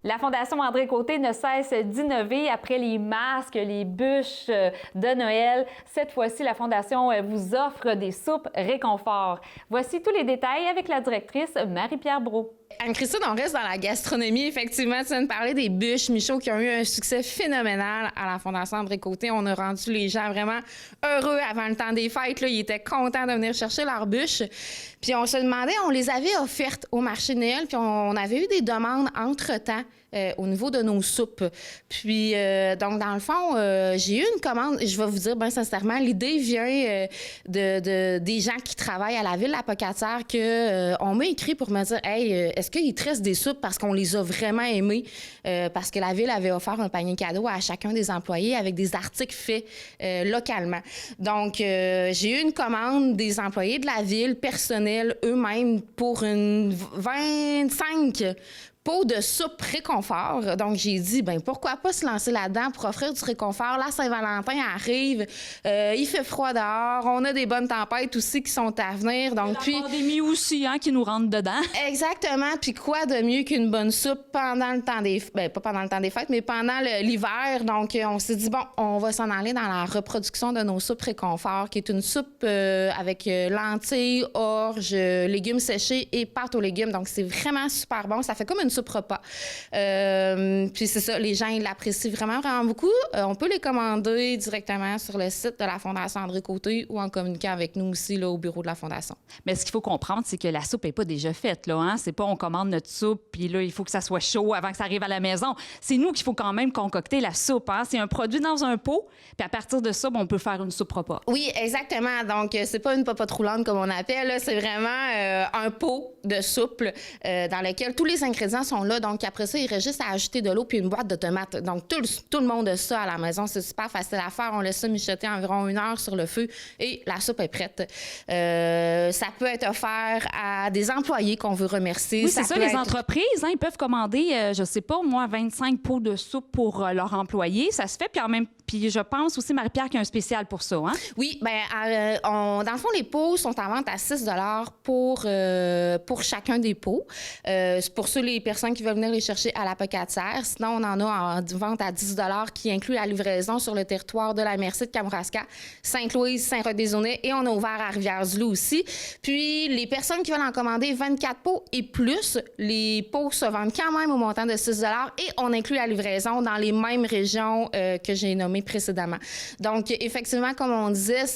La Fondation André Côté ne cesse d'innover après les masques, les bûches de Noël. Cette fois-ci, la Fondation vous offre des soupes réconfort. Voici tous les détails avec la directrice Marie-Pierre Brault. Anne-Christine, on reste dans la gastronomie. Effectivement, tu viens de parler des bûches, Michaud, qui ont eu un succès phénoménal à la Fondation André Côté. On a rendu les gens vraiment heureux avant le temps des fêtes. Là. Ils étaient contents de venir chercher leurs bûches. Puis on se demandait, on les avait offertes au marché de Noël, puis on avait eu des demandes entre-temps au niveau de nos soupes. Puis, donc, dans le fond, j'ai eu une commande, je vais vous dire bien sincèrement, l'idée vient des gens qui travaillent à la ville Apocatière on m'a écrit pour me dire « Hey, est-ce qu'il te reste des soupes? » Parce qu'on les a vraiment aimées, parce que la ville avait offert un panier cadeau à chacun des employés avec des articles faits localement. Donc, j'ai eu une commande des employés de la ville, personnels eux-mêmes, pour une 25 pots de soupe réconfort. Donc, j'ai dit, ben pourquoi pas se lancer là-dedans pour offrir du réconfort. La Saint-Valentin arrive, il fait froid dehors, on a des bonnes tempêtes aussi qui sont à venir. Donc, la pandémie aussi, hein, qui nous rentre dedans. Exactement. Puis quoi de mieux qu'une bonne soupe pendant le temps des... Ben, pas pendant le temps des fêtes, mais pendant l'hiver. Donc, on s'est dit, bon, on va s'en aller dans la reproduction de nos soupes réconfort, qui est une soupe avec lentilles, orge, légumes séchés et pâte aux légumes. Donc, c'est vraiment super bon. Ça fait comme une soupe repas. Puis c'est ça, les gens, ils l'apprécient vraiment, vraiment beaucoup. On peut les commander directement sur le site de la Fondation André Côté ou en communiquant avec nous aussi là, au bureau de la Fondation. Mais ce qu'il faut comprendre, c'est que la soupe n'est pas déjà faite. Là, hein? C'est pas on commande notre soupe, puis là, il faut que ça soit chaud avant que ça arrive à la maison. C'est nous qu'il faut quand même concocter la soupe. Hein? C'est un produit dans un pot, puis à partir de ça, on peut faire une soupe repas. Oui, exactement. Donc, c'est pas une popote roulante comme on appelle. Là. C'est vraiment un pot de soupe dans lequel tous les ingrédients sont là. Donc, après ça, il reste juste à ajouter de l'eau puis une boîte de tomates. Donc, tout le monde a ça à la maison. C'est super facile à faire. On laisse ça mijoter environ 1 heure sur le feu et la soupe est prête. Ça peut être offert à des employés qu'on veut remercier. Oui, c'est ça, les entreprises, hein, ils peuvent commander, je sais pas, moi, 25 pots de soupe pour leurs employés. Ça se fait, puis je pense aussi, Marie-Pierre, qu'il y a un spécial pour ça. Hein? Oui, bien, dans le fond, les pots sont en vente à 6 $ pour chacun des pots. C'est pour ça les personnes qui veulent venir les chercher à l'Apocatière. Sinon, on en a en vente à 10 $ qui inclut la livraison sur le territoire de la MRC de Kamouraska, Sainte-Louise, Saint-Roch-des-Aulnay et on a ouvert à Rivière-du-Loup aussi. Puis, les personnes qui veulent en commander 24 pots et plus, les pots se vendent quand même au montant de 6 $ et on inclut la livraison dans les mêmes régions que j'ai nommées précédemment. Donc, effectivement, comme on disait,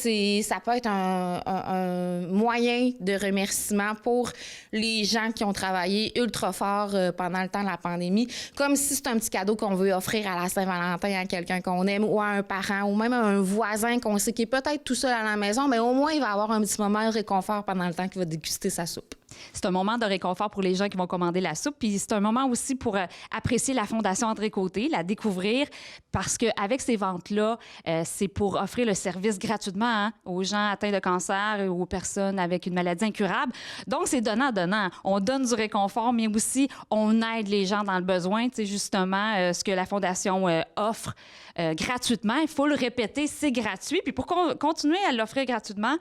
ça peut être un moyen de remerciement pour les gens qui ont travaillé ultra fort pendant le temps de la pandémie, comme si c'est un petit cadeau qu'on veut offrir à la Saint-Valentin à quelqu'un qu'on aime ou à un parent ou même à un voisin qu'on sait qui est peut-être tout seul à la maison, mais au moins, il va avoir un petit moment de réconfort pendant le temps qu'il va déguster sa soupe. C'est un moment de réconfort pour les gens qui vont commander la soupe. Puis c'est un moment aussi pour apprécier la Fondation André Côté, la découvrir, parce qu'avec ces ventes-là, c'est pour offrir le service gratuitement hein, aux gens atteints de cancer et aux personnes avec une maladie incurable. Donc, c'est donnant-donnant. On donne du réconfort, mais aussi on aide les gens dans le besoin. Tu sais, justement, ce que la Fondation offre gratuitement, il faut le répéter, c'est gratuit. Puis pour continuer à l'offrir gratuitement,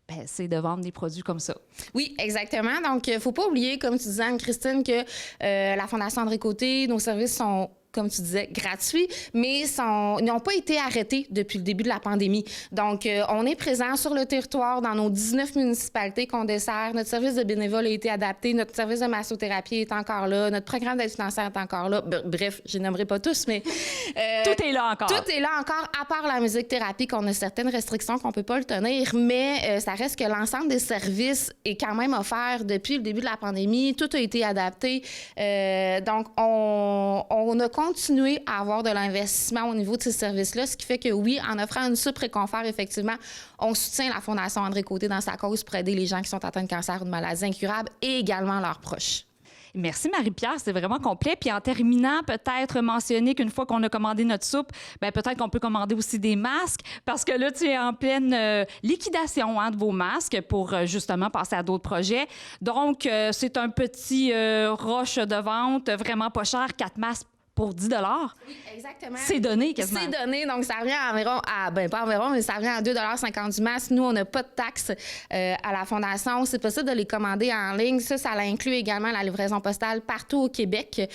ben, c'est de vendre des produits comme ça. Oui, exactement. Donc, il ne faut pas oublier, comme tu disais, Anne-Christine, que la Fondation André Côté, nos services sont, comme tu disais, gratuits, mais n'ont pas été arrêtés depuis le début de la pandémie. Donc, on est présent sur le territoire dans nos 19 municipalités qu'on dessert. Notre service de bénévoles a été adapté. Notre service de massothérapie est encore là. Notre programme d'aide financière est encore là. Bref, je n'aimerais pas tous, mais... tout est là encore. Tout est là encore, à part la musique-thérapie, qu'on a certaines restrictions qu'on ne peut pas le tenir, mais ça reste que l'ensemble des services est quand même offert depuis le début de la pandémie. Tout a été adapté. Donc, on a continuer à avoir de l'investissement au niveau de ces services-là, ce qui fait que oui, en offrant une soupe réconfort, effectivement, on soutient la Fondation André Côté dans sa cause pour aider les gens qui sont atteints de cancer ou de maladies incurables et également leurs proches. Merci Marie-Pierre, c'est vraiment complet. Puis en terminant, peut-être mentionner qu'une fois qu'on a commandé notre soupe, ben peut-être qu'on peut commander aussi des masques parce que là, tu es en pleine liquidation hein, de vos masques pour justement passer à d'autres projets. Donc, c'est un petit rush de vente, vraiment pas cher, 4 masques pour 10 Oui, exactement. C'est donné quasiment. C'est donné, donc ça revient à environ, pas environ, mais ça revient à 2,50 $ du masque. Nous, on n'a pas de taxe à la Fondation. C'est possible de les commander en ligne. Ça inclut également la livraison postale partout au Québec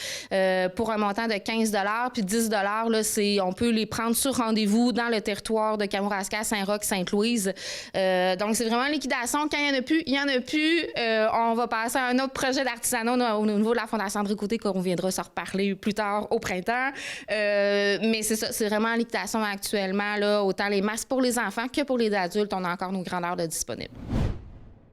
pour un montant de 15 $. Puis 10 $, là, on peut les prendre sur rendez-vous dans le territoire de Kamouraska, Saint-Roch, Sainte-Louise. Donc, c'est vraiment liquidation. Quand il n'y en a plus, il n'y en a plus. On va passer à un autre projet d'artisanat au niveau de la Fondation André Côté, qu'on viendra se reparler plus tard au printemps. Mais c'est ça, c'est vraiment en liquidation actuellement, là, autant les masques pour les enfants que pour les adultes. On a encore nos grandeurs de disponibles.